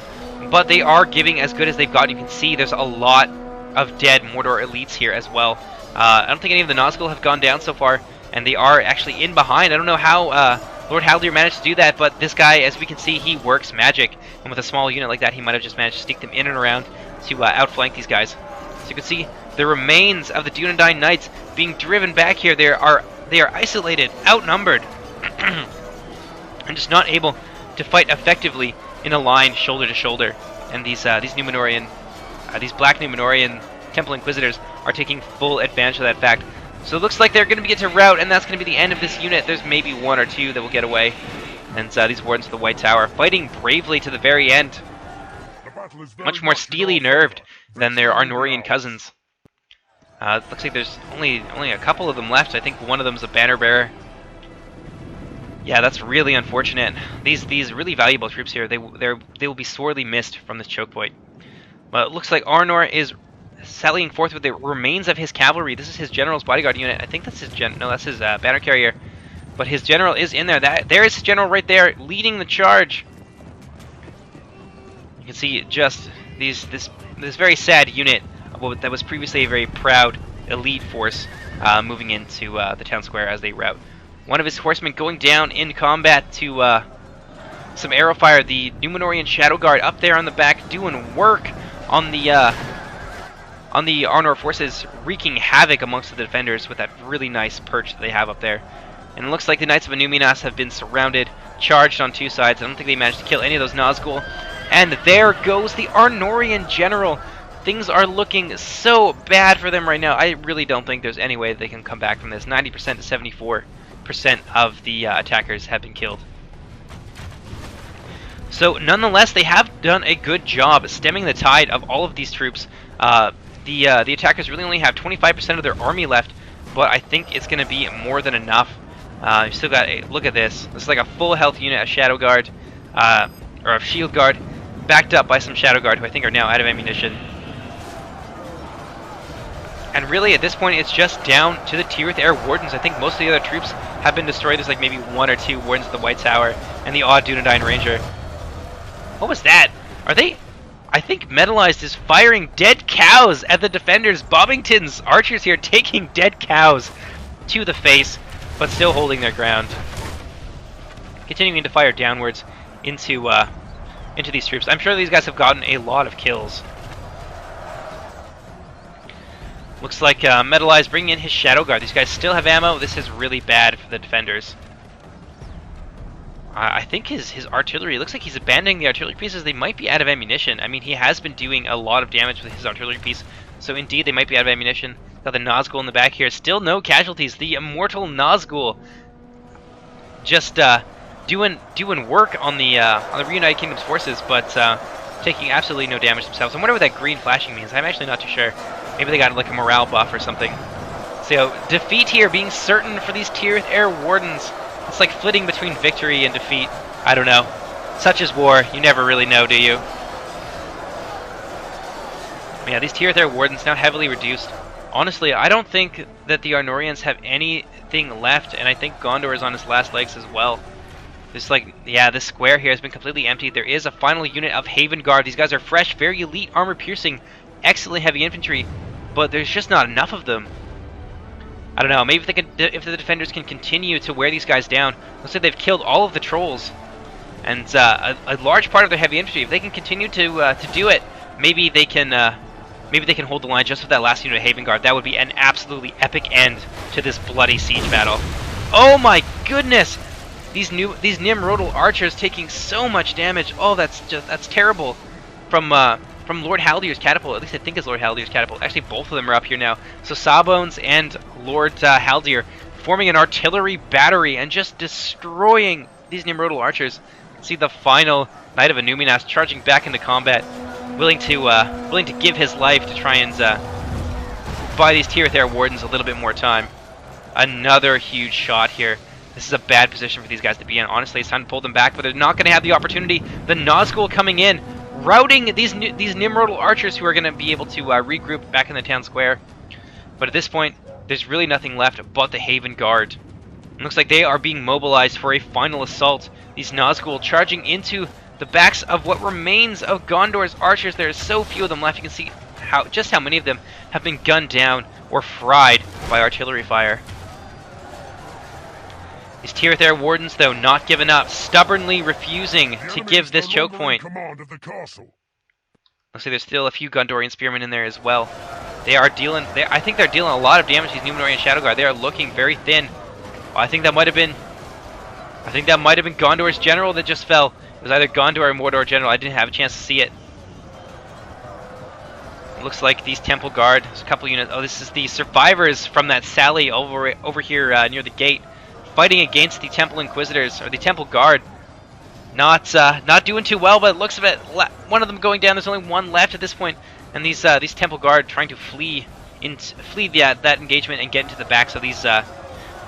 but they are giving as good as they've got. You can see there's a lot of dead Mordor elites here as well. I don't think any of the Nazgul have gone down so far, and they are actually in behind. I don't know how Lord Haldir managed to do that, but this guy, as we can see, he works magic. And with a small unit like that, he might have just managed to sneak them in and around to outflank these guys. So you can see the remains of the Dunedain Knights being driven back here. They are isolated, outnumbered, and just not able to fight effectively in a line shoulder to shoulder. And these Númenórean, these black Númenórean Temple Inquisitors are taking full advantage of that fact. So it looks like they're going to get to rout, and that's going to be the end of this unit. There's maybe 1 or 2 that will get away. And these Wardens of the White Tower fighting bravely to the very end. Much more steely nerved than their Arnorian cousins. It looks like there's only a couple of them left. I think one of them's a banner bearer. Yeah, that's really unfortunate. These really valuable troops here, they will be sorely missed from this choke point. But it looks like Arnor is sallying forth with the remains of his cavalry. This is his general's bodyguard unit. I think that's his that's his banner carrier. But his general is in there. There is his general right there, leading the charge. You can see just this very sad unit that was previously a very proud elite force moving into the town square as they rout. One of his horsemen going down in combat to some arrow fire. The Númenórean Shadow Guard up there on the back doing work on the Arnor forces, wreaking havoc amongst the defenders with that really nice perch that they have up there. And it looks like the Knights of Anúminas have been surrounded, charged on 2 sides. I don't think they managed to kill any of those Nazgul. And there goes the Arnorian general. Things are looking so bad for them right now. I really don't think there's any way they can come back from this. 90% to 74% of the attackers have been killed. So nonetheless, they have done a good job stemming the tide of all of these troops the attackers really only have 25% of their army left, but I think it's going to be more than enough. You still got a look at this. This is like a full health unit, a Shadow Guard, or a Shield Guard, backed up by some Shadow Guard who I think are now out of ammunition. And really, at this point, it's just down to the Tirith Air Wardens. I think most of the other troops have been destroyed. There's like maybe 1 or 2 Wardens of the White Tower and the odd Dunedain Ranger. What was that? Are they... I think Metalized is firing dead cows at the defenders. Bobbington's archers here taking dead cows to the face, but still holding their ground. Continuing to fire downwards into these troops. I'm sure these guys have gotten a lot of kills. Looks like Metalized bringing in his Shadow Guard. These guys still have ammo. This is really bad for the defenders. I think his artillery, it looks like he's abandoning the artillery pieces. They might be out of ammunition. I mean, he has been doing a lot of damage with his artillery piece, so indeed they might be out of ammunition. Got the Nazgul in the back here. Still no casualties. The immortal Nazgul just doing work on the Reunited Kingdom's forces, but taking absolutely no damage themselves. I wonder what that green flashing means. I'm actually not too sure. Maybe they got like a morale buff or something. So defeat here being certain for these Tirith Air Wardens. It's like flitting between victory and defeat. I don't know. Such is war. You never really know, do you? Yeah, these Tirith Air Wardens now heavily reduced. Honestly, I don't think that the Arnorians have anything left, and I think Gondor is on its last legs as well. This like, yeah, this square here has been completely emptied. There is a final unit of Haven Guard. These guys are fresh, very elite, armor-piercing, excellent heavy infantry, but there's just not enough of them. I don't know, maybe if the defenders can continue to wear these guys down. Looks like they've killed all of the trolls, and a large part of their heavy infantry. If they can continue to do it, maybe they can hold the line just with that last unit of Haven Guard. That would be an absolutely epic end to this bloody siege battle. Oh my goodness! These Nimrodal archers taking so much damage. Oh, that's terrible. From Lord Haldir's catapult. At least I think it's Lord Haldir's catapult. Actually, both of them are up here now. So Sawbones and Lord Haldir forming an artillery battery and just destroying these Nimrodal archers. See the final Knight of Anuminas charging back into combat, willing to give his life to try and buy these Tirith Air Wardens a little bit more time. Another huge shot here. This is a bad position for these guys to be in. Honestly, it's time to pull them back, but they're not going to have the opportunity. The Nazgul coming in, routing these Nimrodal archers who are going to be able to regroup back in the town square. But at this point, there's really nothing left but the Haven Guard. It looks like they are being mobilized for a final assault. These Nazgul charging into the backs of what remains of Gondor's archers. There are so few of them left. You can see just how many of them have been gunned down or fried by artillery fire. These Tirith Air Wardens, though, not giving up, stubbornly refusing to give this choke point. Looks like there's still a few Gondorian spearmen in there as well. They are dealing. I think they're dealing a lot of damage to these Númenórean Shadow Guard. They are looking very thin. I think that might have been Gondor's general that just fell. It was either Gondor or Mordor general. I didn't have a chance to see it. It looks like these Temple Guard. There's a couple units. Oh, this is the survivors from that sally over here near the gate, fighting against the Temple Inquisitors, or the Temple Guard. Not doing too well, but it looks of it. One of them going down. There's only one left at this point, and these Temple Guard trying to flee that engagement and get into the backs of these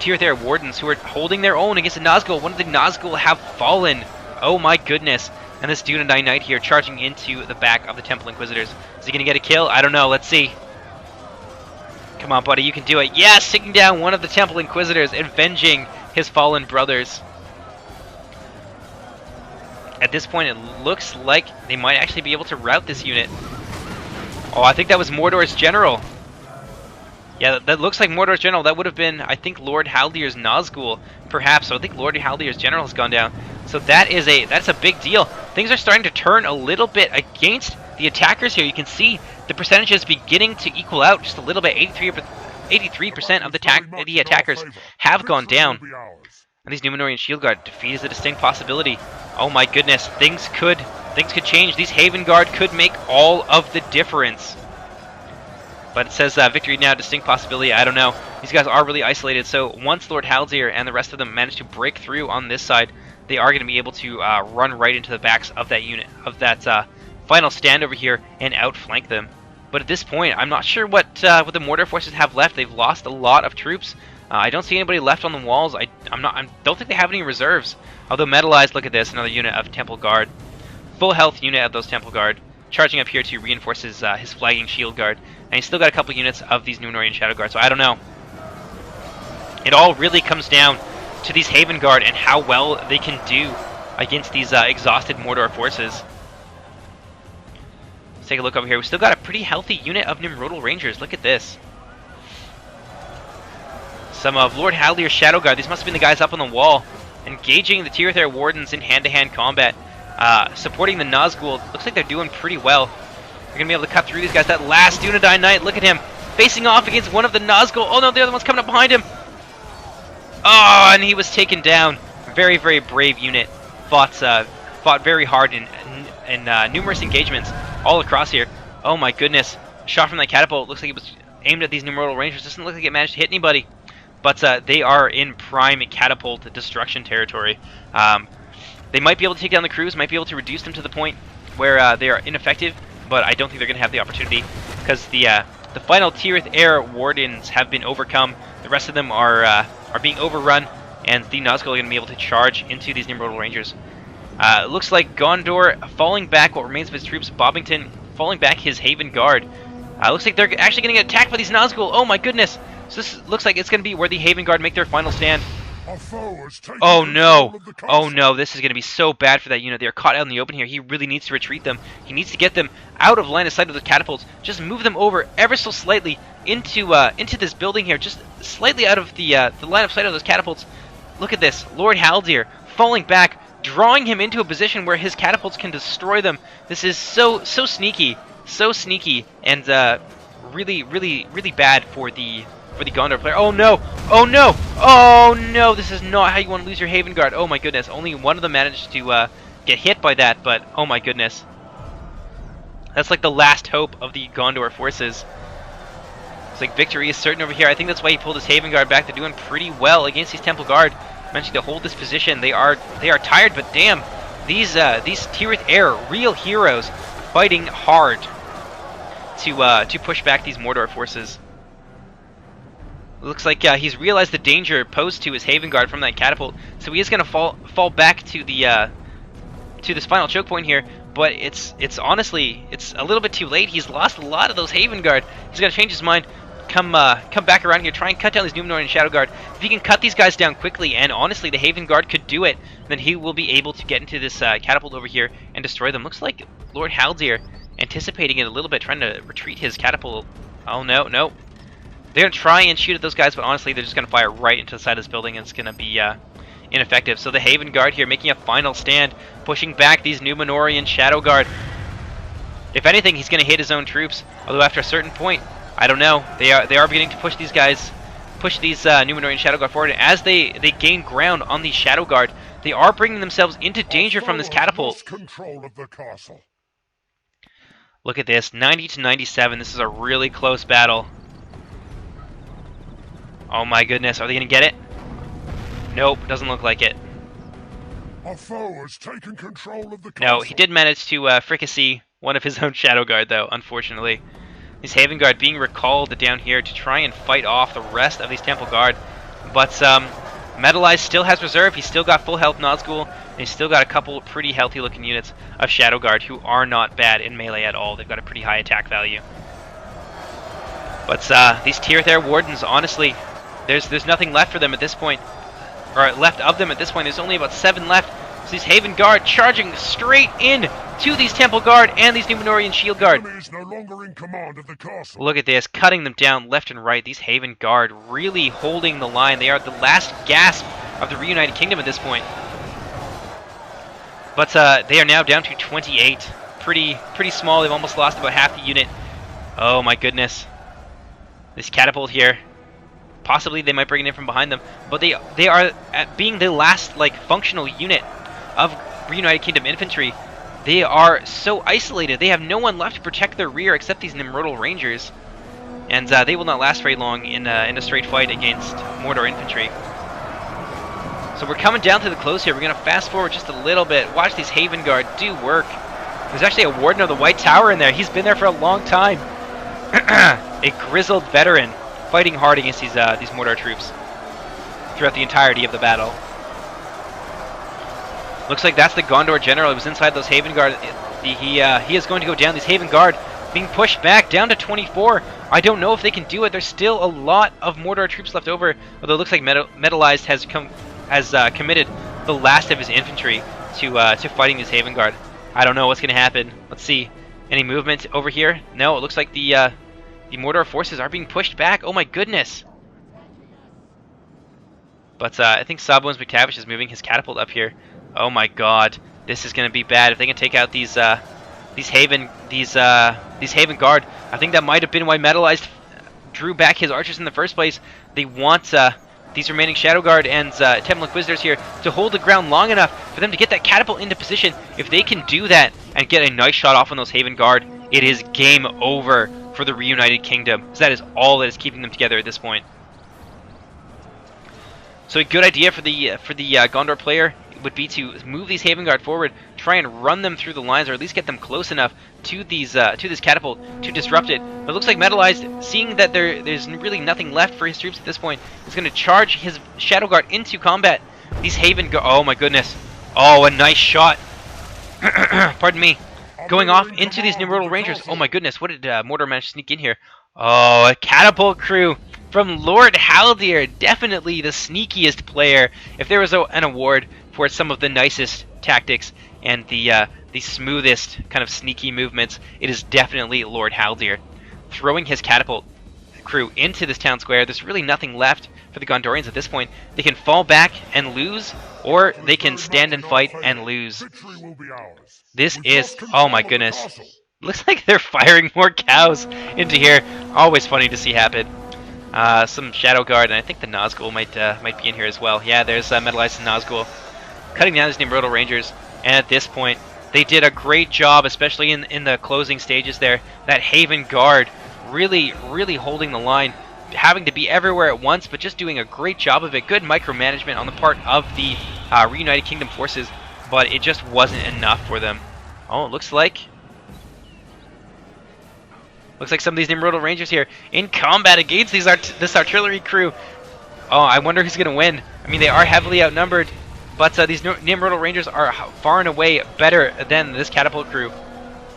Tirith Air Wardens who are holding their own against the Nazgul. One of the Nazgul have fallen. Oh my goodness! And this Dunedain Knight here charging into the back of the Temple Inquisitors. Is he gonna get a kill? I don't know. Let's see. Come on, buddy, you can do it. Yes, taking down one of the Temple Inquisitors, avenging his fallen brothers. At this point, it looks like they might actually be able to rout this unit. Oh, I think that was Mordor's general. Yeah, that looks like Mordor's general. That would have been, I think, Lord Haldir's Nazgul, perhaps. So I think Lord Haldir's general has gone down. So that's a big deal. Things are starting to turn a little bit against the attackers here. You can see the percentages beginning to equal out just a little bit. 83% of the attackers have gone down. And these Númenórean Shield Guard, defeat is a distinct possibility. Oh my goodness, things could change. These Haven Guard could make all of the difference. But it says victory now, distinct possibility. I don't know. These guys are really isolated. So once Lord Haldir and the rest of them manage to break through on this side, they are going to be able to run right into the backs of that unit, of that final stand over here, and outflank them. But at this point, I'm not sure what the Mordor forces have left. They've lost a lot of troops. I don't see anybody left on the walls. I don't think they have any reserves. Although Metalized, look at this, another unit of Temple Guard. Full health unit of those Temple Guard. Charging up here to reinforce his flagging Shield Guard. And he's still got a couple units of these Numenorian Shadow Guard, so I don't know. It all really comes down to these Haven Guard and how well they can do against these exhausted Mordor forces. Let's take a look over here. We still got a pretty healthy unit of Nimrodal Rangers. Look at this. Some of Lord Haldyr's Shadow Guard. These must have been the guys up on the wall. Engaging the Tirith Wardens in hand-to-hand combat. Supporting the Nazgul. Looks like they're doing pretty well. They're going to be able to cut through these guys. That last Dunedain Knight, look at him. Facing off against one of the Nazgul. Oh no, the other one's coming up behind him. Oh, and he was taken down. Very, very brave unit. Fought very hard in numerous engagements all across here. Oh my goodness. Shot from that catapult. Looks like it was aimed at these Nimrodal Rangers. Doesn't look like it managed to hit anybody. But they are in prime catapult destruction territory. They might be able to take down the crews, might be able to reduce them to the point where they are ineffective, but I don't think they're going to have the opportunity because the final Tirith Wardens have been overcome. The rest of them are being overrun, and the Nazgul are going to be able to charge into these Nimrodal Rangers. It looks like Gondor falling back what remains of his troops. Bobbington falling back his Haven Guard. Looks like they're actually going to get attacked by these Nazgul. Oh my goodness! So this looks like it's going to be where the Haven Guard make their final stand. Oh no! Oh no, this is going to be so bad for that unit. They are caught out in the open here. He really needs to retreat them. He needs to get them out of line of sight of the catapults. Just move them over ever so slightly into this building here. Just slightly out of the line of sight of those catapults. Look at this. Lord Haldir falling back, drawing him into a position where his catapults can destroy them. This is so sneaky. So sneaky, and really, really, really bad for the Gondor player. Oh no! Oh no! Oh no! This is not how you want to lose your Haven Guard. Oh my goodness! Only one of them managed to get hit by that, but oh my goodness! That's like the last hope of the Gondor forces. It's like victory is certain over here. I think that's why he pulled his Haven Guard back. They're doing pretty well against these Temple Guard. Managing to hold this position. They are tired, but damn, these Tirith real heroes, fighting hard to push back these Mordor forces. Looks like he's realized the danger posed to his Haven Guard from that catapult, so he is going to fall back to the to this final choke point here. But it's honestly a little bit too late. He's lost a lot of those Haven Guard. He's got to change his mind. Come back around here. Try and cut down these Numenorian Shadow Guard. If he can cut these guys down quickly, and honestly the Haven Guard could do it, then he will be able to get into this catapult over here and destroy them. Looks like Lord Haldir anticipating it a little bit, trying to retreat his catapult. Oh no, no. They're going to try and shoot at those guys, but honestly they're just going to fire right into the side of this building, and it's going to be ineffective. So the Haven Guard here making a final stand, pushing back these Numenorian Shadow Guard. If anything, he's going to hit his own troops, although after a certain point, I don't know, they are beginning to push these guys, Numenorian Shadow Guard forward. As they gain ground on the Shadow Guard, they are bringing themselves into danger from this catapult. Control of the castle. Look at this, 90 to 97. This is a really close battle. Oh my goodness, are they going to get it? Nope, doesn't look like it. Our foe has taken control of the castle. No, he did manage to fricassee one of his own Shadow Guard, though, unfortunately. These Haven Guard being recalled down here to try and fight off the rest of these Temple Guard. But Metalized still has reserve. He's still got full health Nazgul, and he's still got a couple pretty healthy looking units of Shadow Guard who are not bad in melee at all. They've got a pretty high attack value. But these Tirith Wardens, honestly, there's nothing left for them at this point. Or left of them at this point. There's only about 7 left. So these Haven Guard charging straight in to these Temple Guard and these Numenorian Shield Guard. Is no longer in command of the castle. Look at this, cutting them down left and right. These Haven Guard really holding the line. They are the last gasp of the Reunited Kingdom at this point. But they are now down to 28. Pretty small. They've almost lost about half the unit. Oh my goodness. This catapult here. Possibly they might bring it in from behind them, but they are at being the last functional unit of Reunited Kingdom infantry. They are so isolated. They have no one left to protect their rear except these Nimrodal Rangers, and they will not last very long in a straight fight against Mordor infantry. So we're coming down to the close here. We're going to fast forward just a little bit. Watch these Haven Guard do work. There's actually a Warden of the White Tower in there. He's been there for a long time. a grizzled veteran fighting hard against these Mordor troops throughout the entirety of the battle. Looks like that's the Gondor general. He was inside those Haven Guard. He is going to go down. These Haven Guard being pushed back down to 24. I don't know if they can do it. There's still a lot of Mordor troops left over. Although it looks like Metalized has committed the last of his infantry to fighting this Haven Guard. I don't know what's going to happen. Let's see. Any movement over here? No, it looks like the Mordor forces are being pushed back. Oh my goodness. But I think Sabbones McTavish is moving his catapult up here. Oh my god. This is going to be bad. If they can take out these Haven Guard, I think that might have been why Metalized drew back his archers in the first place. They want these remaining Shadow Guard and Temple Inquisitors here to hold the ground long enough for them to get that catapult into position. If they can do that and get a nice shot off on those Haven Guard, it is game over for the Reunited Kingdom. So that is all that is keeping them together at this point. So a good idea for the Gondor player would be to move these Haven Guard forward, try and run them through the lines, or at least get them close enough to these to this catapult to disrupt it. But it looks like Metalized, seeing that there's really nothing left for his troops at this point, is going to charge his Shadow Guard into combat. These Haven Guard, oh my goodness, oh, a nice shot. Pardon me, going off into these Nimrodal Rangers. Oh my goodness, what did Mordor manage to sneak in here? Oh, a catapult crew from Lord Haldir, definitely the sneakiest player. If there was an award for some of the nicest tactics and the smoothest kind of sneaky movements, it is definitely Lord Haldir. Throwing his catapult crew into this town square, there's really nothing left for the Gondorians at this point. They can fall back and lose, or they can stand and fight and lose. This is, oh my goodness. Looks like they're firing more cows into here. Always funny to see happen. Some Shadow Guard, and I think the Nazgul might be in here as well. Yeah, there's Metalized and Nazgul cutting down these Nimrodal Rangers, and at this point, they did a great job, especially in the closing stages there. That Haven Guard really, really holding the line, having to be everywhere at once, but just doing a great job of it. Good micromanagement on the part of the Reunited Kingdom forces, but it just wasn't enough for them. Oh, it looks like some of these Nimrodal Rangers here in combat against this artillery crew. Oh, I wonder who's going to win. I mean, they are heavily outnumbered, but these Nimrodal Rangers are far and away better than this catapult crew.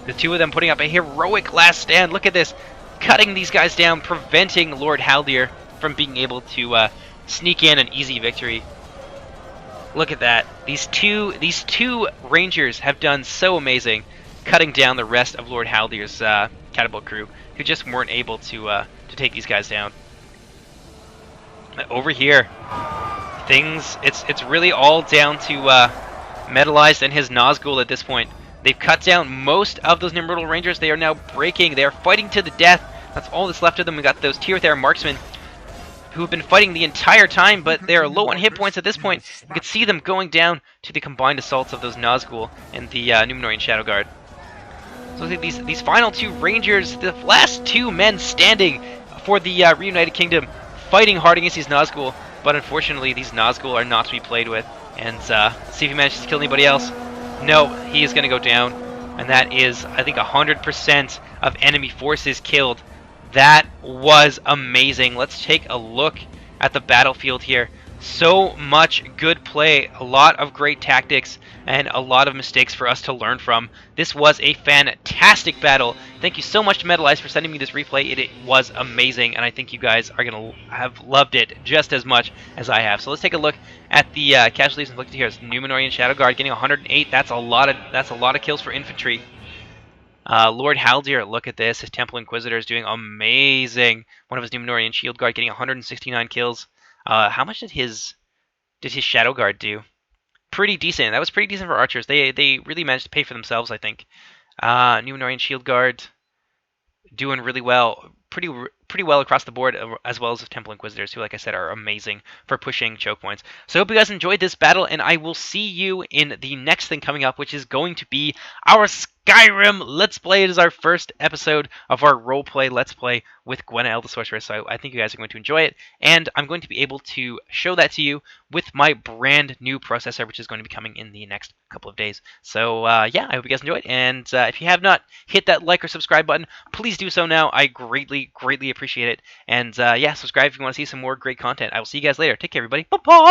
The two of them putting up a heroic last stand. Look at this. Cutting these guys down, preventing Lord Haldir from being able to sneak in an easy victory. Look at that. These two Rangers have done so amazing, cutting down the rest of Lord Haldir's catapult crew, who just weren't able to take these guys down. Over here, it's really all down to Metalized and his Nazgul at this point. They've cut down most of those Nimrodal Rangers. They are now breaking. They are fighting to the death. That's all that's left of them. We got those Tier Thair marksmen who have been fighting the entire time, but they are low on hit points at this point. You can see them going down to the combined assaults of those Nazgul and the Numenorean Shadow Guard. So these final two Rangers, the last two men standing for the Reunited Kingdom, fighting hard against these Nazgul, but unfortunately these Nazgul are not to be played with. And see if he manages to kill anybody else. No, he is going to go down, and that is, I think, 100% of enemy forces killed. That was amazing. Let's take a look at the battlefield here. So much good play, a lot of great tactics, and a lot of mistakes for us to learn from. This was a fantastic battle. Thank you so much to Metalized for sending me this replay. It was amazing, and I think you guys are going to have loved it just as much as I have. So let's take a look at the casualties and look at here. It's Numenorean Shadow Guard getting 108. That's a lot of kills for infantry. Lord Haldir, look at this. His Temple Inquisitor is doing amazing. One of his Numenorean Shield Guard getting 169 kills. How much did his Shadow Guard do? Pretty decent. That was pretty decent for archers. They really managed to pay for themselves, I think. Numenorean Shield Guard doing really well. pretty well across the board, as well as the Temple Inquisitors, who, like I said, are amazing for pushing choke points. So I hope you guys enjoyed this battle, and I will see you in the next thing coming up, which is going to be our Skyrim Let's Play. It is our first episode of our roleplay Let's Play with Gwennael the Sorceress, so I think you guys are going to enjoy it, and I'm going to be able to show that to you with my brand new processor, which is going to be coming in the next couple of days. So yeah, I hope you guys enjoyed, and if you have not hit that like or subscribe button, please do so now. I greatly appreciate it, and yeah, subscribe if you want to see some more great content. I will see you guys later. Take care, everybody. Bye-bye!